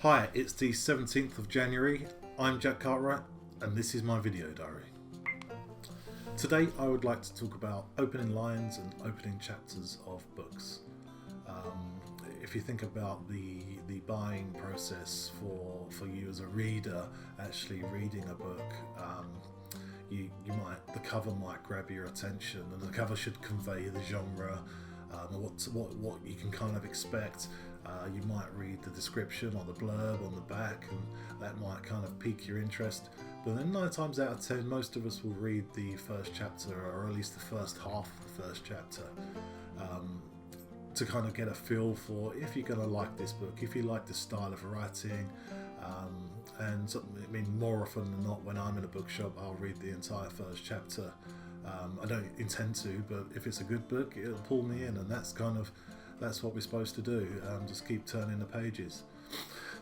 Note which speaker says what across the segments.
Speaker 1: Hi, it's the 17th of January. I'm Jack Cartwright and this is my video diary. Today I would like to talk about opening lines and opening chapters of books. If you think about the buying process for you as a reader, actually reading a book, the cover might grab your attention, and the cover should convey the genre, what you can kind of expect. You might read the description or the blurb on the back, and that might kind of pique your interest. But then 9 times out of 10, most of us will read the first chapter, or at least the first half of the first chapter, to kind of get a feel for if you're going to like this book, if you like the style of writing. And I mean, more often than not, when I'm in a bookshop, I'll read the entire first chapter. I don't intend to, but if it's a good book, it'll pull me in, and that's what we're supposed to do. Just keep turning the pages.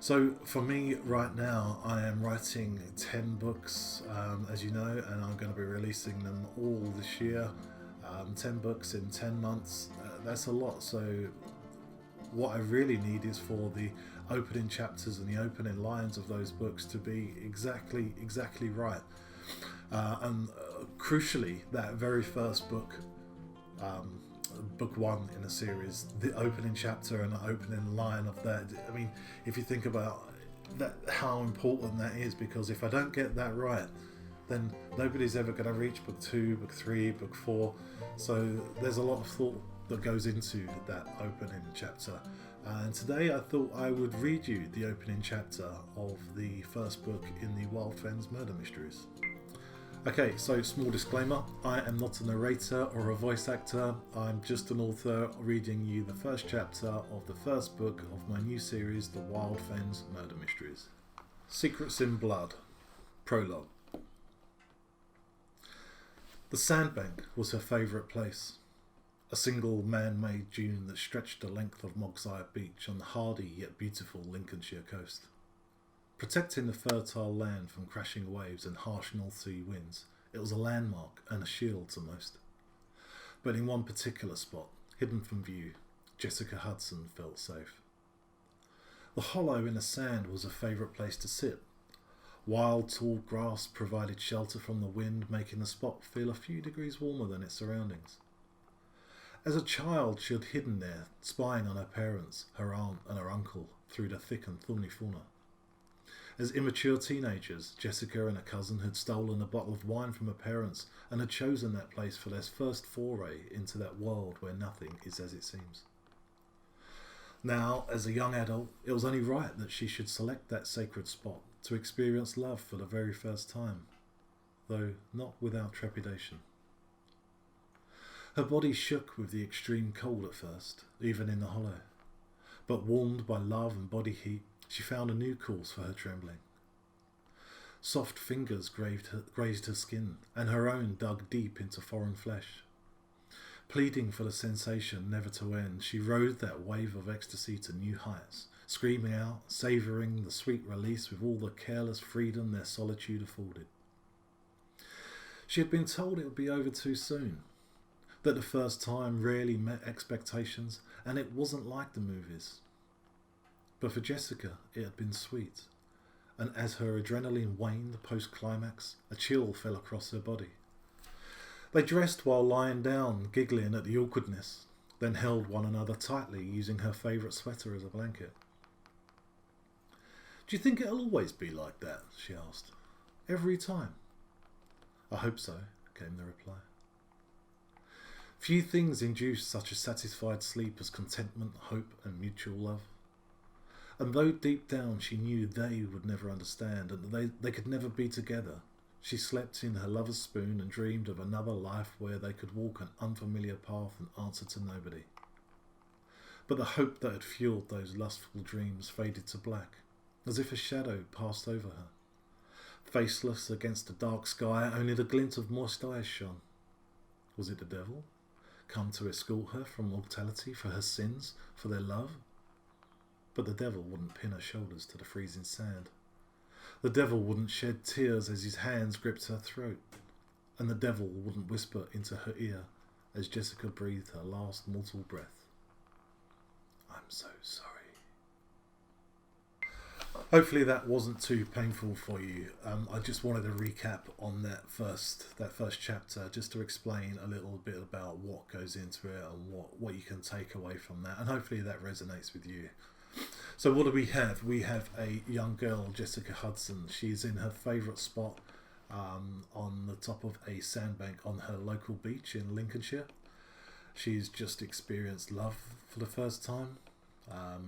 Speaker 1: So for me right now, I am writing 10 books, as you know, and I'm going to be releasing them all this year. 10 books in 10 months, that's a lot. So what I really need is for the opening chapters and the opening lines of those books to be exactly right. And crucially, that very first book, book 1 in a series, the opening chapter and the opening line of that, I mean, if you think about that, how important that is, because if I don't get that right, then nobody's ever going to reach book 2, book 3, book 4. So there's a lot of thought that goes into that opening chapter. And today I thought I would read you the opening chapter of the first book in the Wild Fens Murder Mysteries. Okay, so small disclaimer, I am not a narrator or a voice actor. I'm just an author reading you the first chapter of the first book of my new series, The Wild Fens Murder Mysteries. Secrets in Blood. Prologue. The sandbank was her favourite place. A single man-made dune that stretched the length of Mogsire Beach on the hardy yet beautiful Lincolnshire coast. Protecting the fertile land from crashing waves and harsh North Sea winds, it was a landmark and a shield to most. But in one particular spot, hidden from view, Jessica Hudson felt safe. The hollow in the sand was a favourite place to sit. Wild, tall grass provided shelter from the wind, making the spot feel a few degrees warmer than its surroundings. As a child, she had hidden there, spying on her parents, her aunt and her uncle through the thick and thorny fauna. As immature teenagers, Jessica and her cousin had stolen a bottle of wine from her parents and had chosen that place for their first foray into that world where nothing is as it seems. Now, as a young adult, it was only right that she should select that sacred spot to experience love for the very first time, though not without trepidation. Her body shook with the extreme cold at first, even in the hollow, but warmed by love and body heat, she found a new cause for her trembling. Soft fingers grazed her skin, and her own dug deep into foreign flesh. Pleading for the sensation never to end, she rode that wave of ecstasy to new heights, screaming out, savouring the sweet release with all the careless freedom their solitude afforded. She had been told it would be over too soon, that the first time rarely met expectations, and it wasn't like the movies. But for Jessica, it had been sweet, and as her adrenaline waned post-climax, a chill fell across her body. They dressed while lying down, giggling at the awkwardness, then held one another tightly, using her favourite sweater as a blanket. "Do you think it'll always be like that?" she asked. "Every time?" "I hope so," came the reply. Few things induce such a satisfied sleep as contentment, hope and mutual love. And though deep down she knew they would never understand and that they could never be together, she slept in her lover's spoon and dreamed of another life where they could walk an unfamiliar path and answer to nobody. But the hope that had fueled those lustful dreams faded to black, as if a shadow passed over her. Faceless against the dark sky, only the glint of moist eyes shone. Was it the devil, come to escort her from mortality for her sins, for their love? But the devil wouldn't pin her shoulders to the freezing sand. The devil wouldn't shed tears as his hands gripped her throat. And the devil wouldn't whisper into her ear as Jessica breathed her last mortal breath. "I'm so sorry." Hopefully that wasn't too painful for you. I just wanted to recap on that first chapter, just to explain a little bit about what goes into it and what you can take away from that, and hopefully that resonates with you. So what do we have? We have a young girl, Jessica Hudson. She's in her favourite spot on the top of a sandbank on her local beach in Lincolnshire. She's just experienced love for the first time.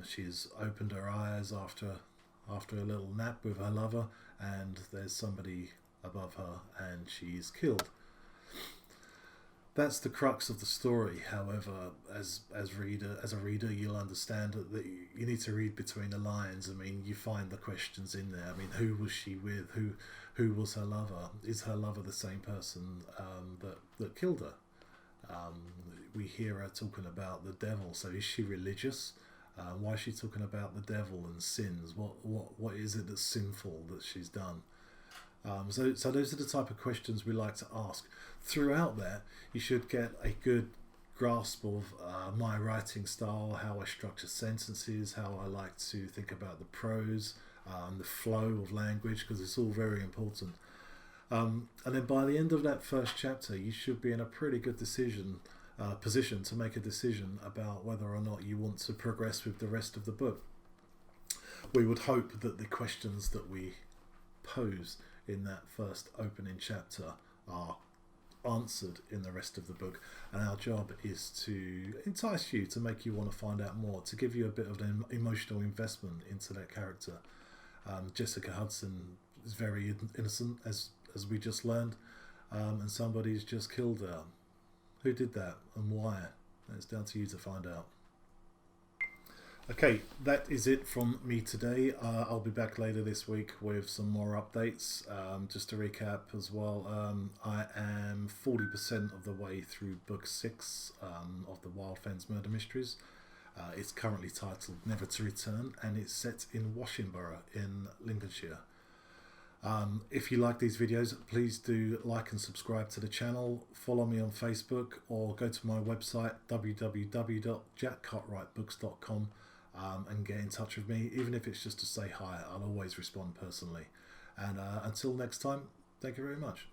Speaker 1: She's opened her eyes after a little nap with her lover, and there's somebody above her and she's killed. That's the crux of the story. However, as a reader, you'll understand that you need to read between the lines. I mean, you find the questions in there. I mean, who was she with? Who was her lover? Is her lover the same person that killed her? We hear her talking about the devil. So is she religious? Why is she talking about the devil and sins? What is it that's sinful that she's done? So those are the type of questions we like to ask. Throughout that, you should get a good grasp of my writing style, how I structure sentences, how I like to think about the prose, the flow of language, because it's all very important. And then by the end of that first chapter, you should be in a pretty good position to make a decision about whether or not you want to progress with the rest of the book. We would hope that the questions that we pose in that first opening chapter are answered in the rest of the book, and our job is to entice you, to make you want to find out more, to give you a bit of an emotional investment into that character. Jessica Hudson is very innocent, as we just learned, and somebody's just killed her. Who did that and why? It's down to you to find out. Okay, that is it from me today. I'll be back later this week with some more updates. Just to recap as well, I am 40% of the way through book 6 of the Wild Fens Murder Mysteries. It's currently titled Never to Return, and it's set in Washington in Lincolnshire. If you like these videos, please do like and subscribe to the channel, follow me on Facebook, or go to my website www.jackcartwrightbooks.com and get in touch with me, even if it's just to say hi. I'll always respond personally. And until next time, thank you very much.